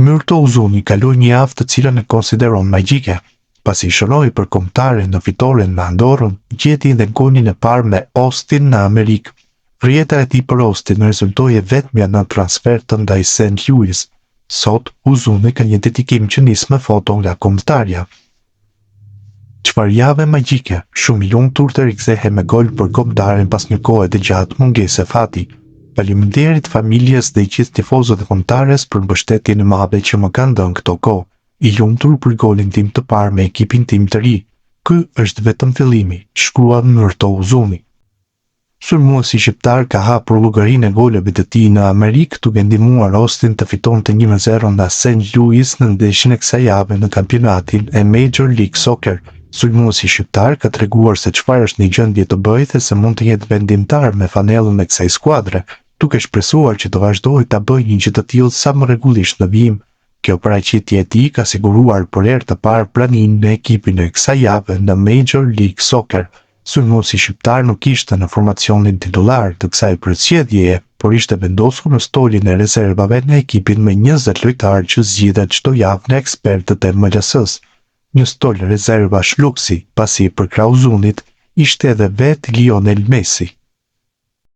Myrto Uzuni kaloi një javë të cilën e konsideron magjike. Pasi shëroi për kombëtaren në fitoren me Andorrën, gjeti dhe gonin e parë me Austin në Amerikë. Rjeta e tij për Austin rezultoi vetëm në transfer të ndaj St. Louis. Sot, Uzuni ka një dedikim që nis me foto nga kombëtarja. Çfarë jave magjike, shumë i lumtur të rikthehe me gol për kombëtaren pas një kohe të gjatë mungese fati. Faleminderit familjes dhe i gjithë tifozët e kombëtares për mbështetjen e madhe që më kanë dhënë këto kohë. I lumtur për golin tim të parë me ekipin tim të ri. Ky është vetëm fillimi, shkrua Myrto Uzuni. Sulmuesi shqiptar ka hapur llogarinë e goleve të tij në Amerikë duke ndihmuar Austin të fitonte 1-0 nga St. Louis në ndeshjen e kësaj jave në kampionatin e Major League Soccer. Sulmuesi shqiptar ka treguar se çfarë është në gjendje të bëjë dhe se mund të jetë vendimtar me fanellën e kësaj skuadre, duke shpresuar që të vazhdojë ta bëjë një gjë të tillë sa më rregullisht në vijim. Kjo paraqitje e tij ka siguruar për herë të parë praninë në ekipin e kësaj jave në Major League Soccer. Sulmuesi shqiptar nuk ishte në formacionin titullar të kësaj përcjelljeje, por ishte vendosur në stolin e rezervave në ekipin me 20 lojtarë që zgjidhet çdo javë nga ekspertët e MLS-s. Një stol rezervash luksi, pasi për krah Uzunit ishte edhe vetë Lionel Messi.